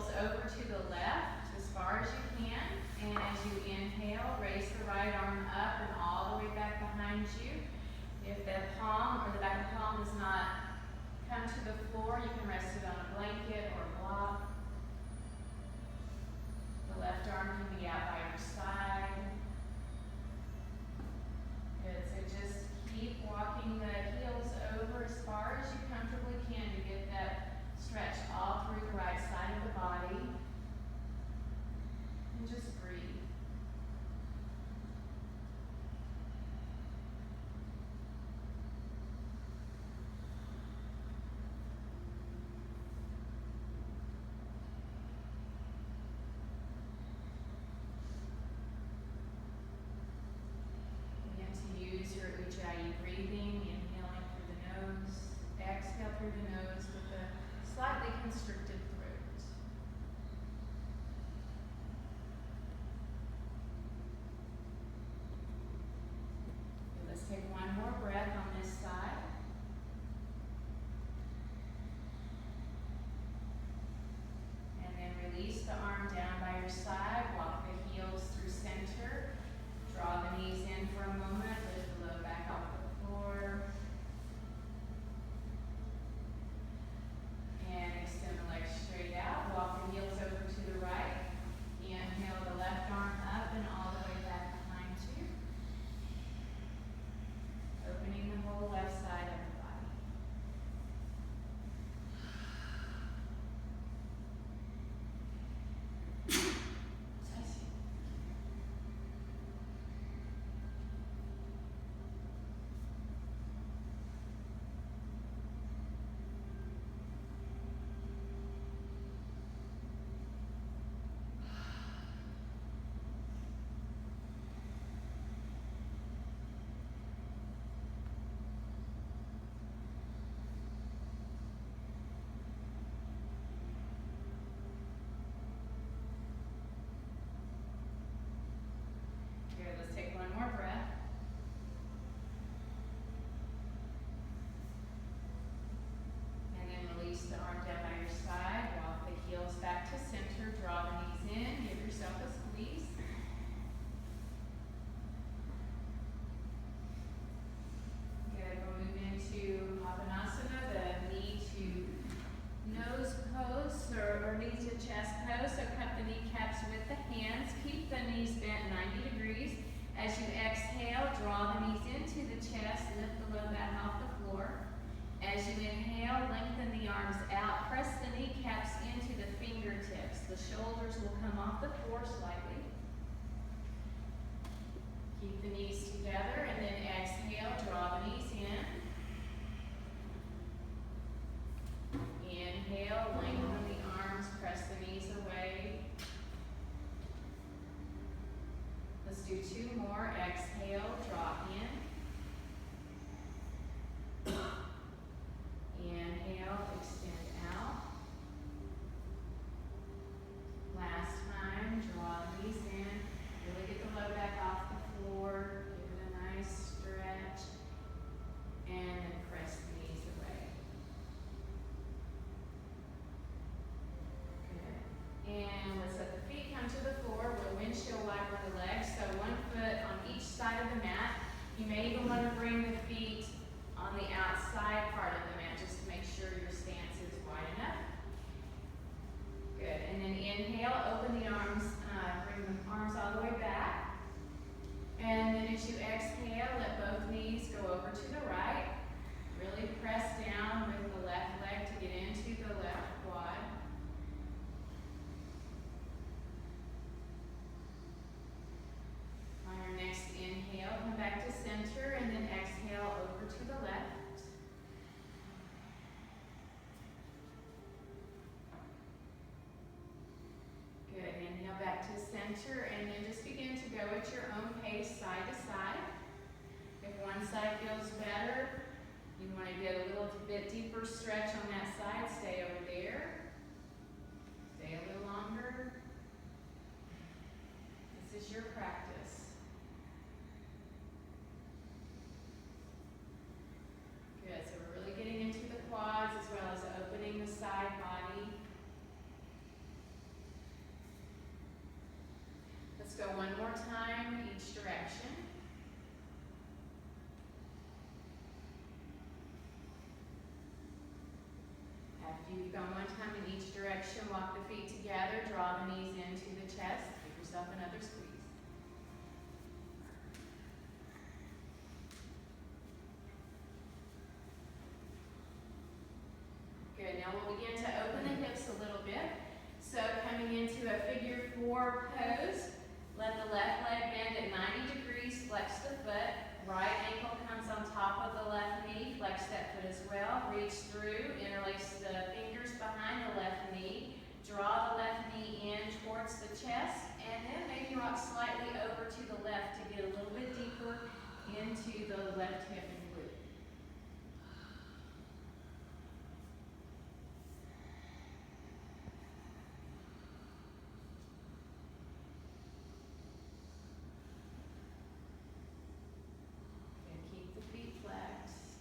heels over to the left as far as you can. And as you inhale, raise the right arm up and all the way back behind you. If the palm or the back of the palm does not come to the floor, you can rest it on a blanket or a block. The left arm can be out by your side. Good, so just keep walking the heels over as far as you comfortably can to get that stretch all through the right side of the body. And just breathe. Use your Ujjayi breathing, inhaling through the nose, exhale through the nose with a slightly constricted throat. Okay, let's take one more breath on this side. And then release the arm down by your side, walk the heels through center. Draw the knees in for a moment, lift the low back off the floor. And extend the legs straight out. Walk the heels over to the right. Inhale the left arm up and all the way back behind you. Opening the whole left side of the body. Good, let's take one more breath. And then release the arm down by your side. Walk the heels back to center. Draw the knees in. Give yourself a squeeze. Good, we'll move into Pavanasana, the knee to nose pose or knee to chest pose. So cup the kneecaps with the hands. Keep the knees bent 90 degrees. As you exhale, draw the knees into the chest. Lift the low back off the floor. As you inhale, lengthen the arms out. Press the kneecaps into the fingertips. The shoulders will come off the floor slightly. Keep the knees together and then exhale, draw the knees in. Inhale, lengthen the arms, press the knees away. Let's do two more. Exhale, drop in. Inhale, extend out. Last time, draw the knees in. Really get the low back off the floor. Give it a nice stretch. And then press the knees away. Good. And let's let the feet come to the floor. We'll windshield wiper the legs. So one foot on each side of the mat. You may even want to bring the feet on the outside part of the mat just to make sure your stance is wide enough. Good. And then inhale, open the arms, bring the arms all the way back. And then as you exhale, let both knees go over to the right. Really press down with the left leg to get into the left quad. On your next inhale, come back to center and then exhale over to the left. Good, inhale back to center and then just begin to go at your own pace side to side. If one side feels better, you want to get a little bit deeper stretch on that side, stay over there. Stay a little longer. This is your practice. Good, so we're really getting into the quads as well as opening the side body. You've gone one time in each direction. Walk the feet together. Draw the knees into the chest. Give yourself another squeeze. Good. Now we'll begin to open the hips a little bit. So coming into a figure 4 pose. Let the left leg bend at 90 degrees. Flex the foot. Right ankle comes on top of the left knee. Flex that foot as well. Reach through. Interlace the fingers behind the left knee. Draw the left knee in towards the chest. And then maybe rock slightly over to the left to get a little bit deeper into the left hip and glute. Keep the feet flexed.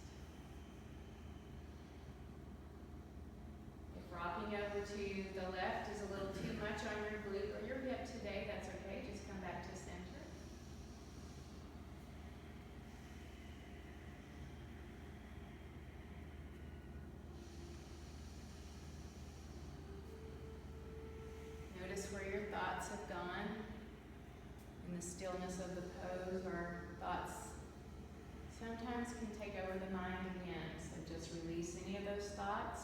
If rocking over to the left is a little too much on your glute or your hip today, that's okay. Just come back to center. Notice where your thoughts have gone. In the stillness of the pose, our thoughts sometimes can take over the mind again. So just release any of those thoughts.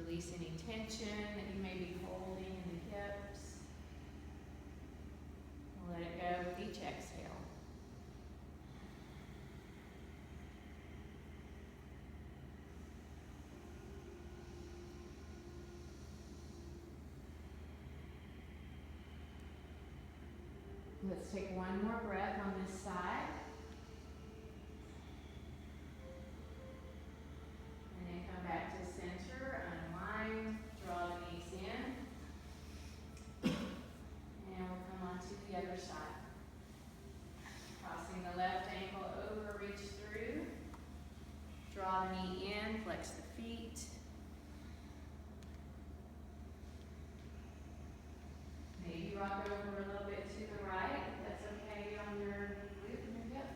Release any tension that you may be holding in the hips. Let it go with each exhale. Let's take one more breath on this side. And then come back to center, unwind, draw the knees in. And we'll come on to the other side. Crossing the left ankle over, reach through. Draw the knee in, flex the feet. Maybe rock over a little bit to the right, if that's okay on your glute and your hip.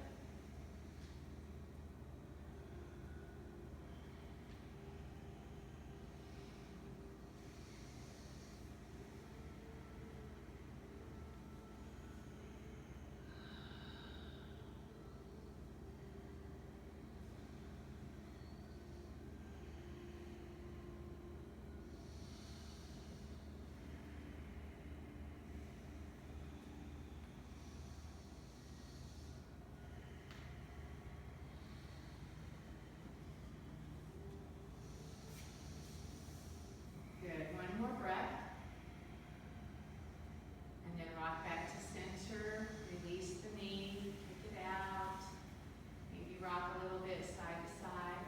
Good. One more breath. And then rock back to center. Release the knee. Kick it out. Maybe rock a little bit side to side.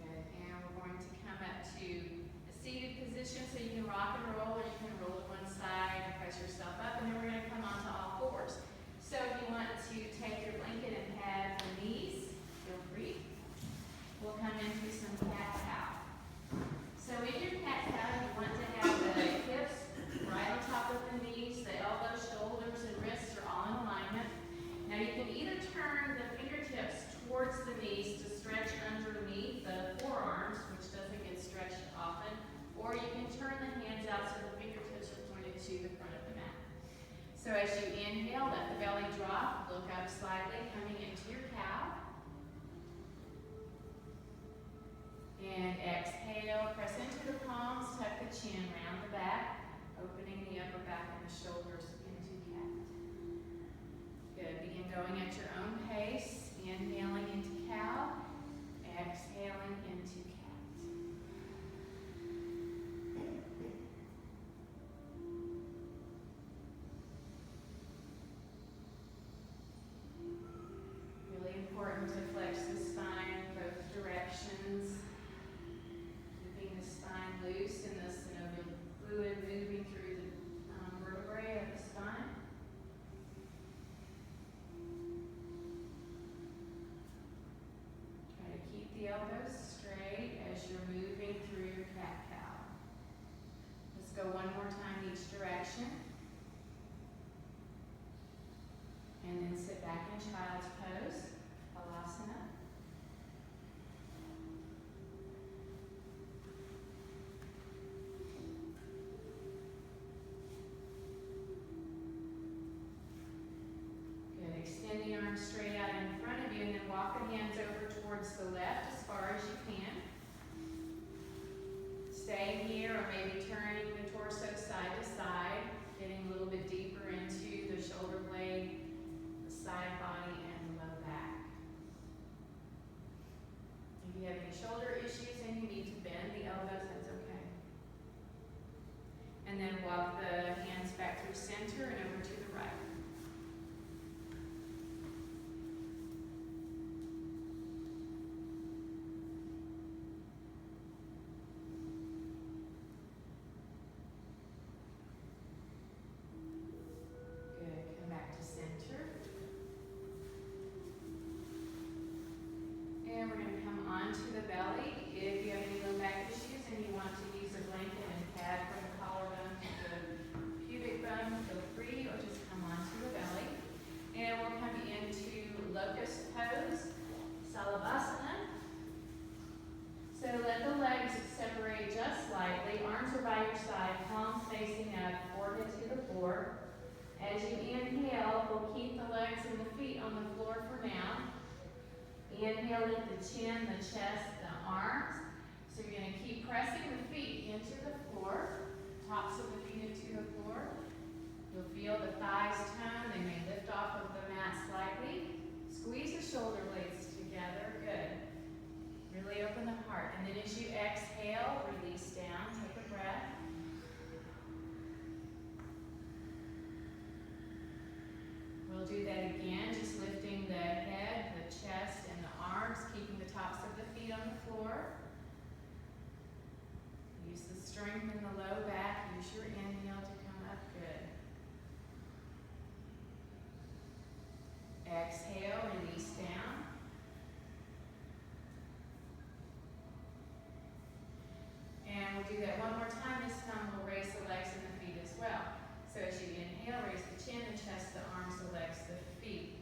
Good. And we're going to come up to a seated position so you can rock and roll, or you can roll to one side and press yourself up. And then we're going to come onto all fours. So if you want to take your blanket and pad the knees, feel free. We'll come into some cat-cow. So in your cat-cow, you want to have the hips right on top of the knees, the elbows, shoulders, and wrists are all in alignment. Now you can either turn the fingertips towards the knees to stretch underneath the forearms, which doesn't get stretched often, or you can turn the hands out so the fingertips are pointed to the front of the mat. So as you inhale, let the belly drop, look up slightly, coming into your cow. And exhale, press into the palms, tuck the chin, round the back, opening the upper back and the shoulders into cat. Good, begin going at your own pace, inhaling into cow, exhaling into cat. Important to flex the spine in both directions, keeping the spine loose and the synovial fluid moving through the vertebrae of the spine. Try to keep the elbows straight as you're moving through your cat-cow. Let's go one more time each direction. And then sit back in in child's pose, Balasana. Good. Extend the arms straight out in front of you and then walk the hands over towards the left as far as you can. Stay here or maybe turning the torso side to side, getting a little bit deeper into the shoulder blade, the side body, and the low back. If you have any shoulder issues and you need to bend the elbows, that's okay. And then walk the hands back through center and over to the right. And we're going to come onto the belly. If you have any low back issues and you want to use a blanket and pad from the collarbone to the pubic bone, feel free, or just come onto the belly. And we'll come into locust pose, Salabhasana. So let the legs separate just slightly. Arms are by your side, palms facing up, forehead to the floor. As you inhale, we'll keep the legs and the feet on the floor for now. Inhale, lift the chin, the chest, the arms. So you're going to keep pressing the feet into the floor, tops of the feet into the floor. You'll feel the thighs tone. They may lift off of the mat slightly. Squeeze the shoulder blades together. Good. Really open the heart. And then as you exhale, release down. Take a breath. We'll do that again, just lifting the head, the chest, and the arms, keeping the tops of the feet on the floor. Use the strength in the low back. Use your inhale to come up. Good. Exhale, release down. And we'll do that one more time. This time we'll raise the legs and the feet as well. So as you inhale, raise the chin, the chest, the arms, the legs, the feet.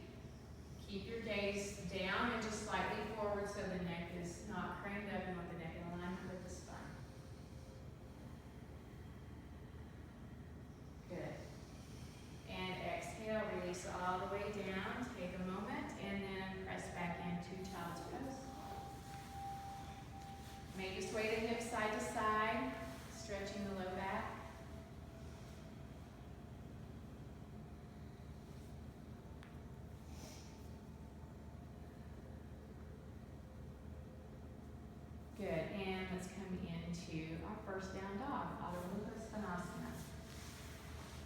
Keep your gaze down and just slightly forward so the neck is not craned up. You want the neck in alignment with the spine. Good. And exhale, release all the way down. Take a moment and then press back into child's pose. Maybe sway the hips side to side, stretching the low back. Good, and let's come into our first down dog.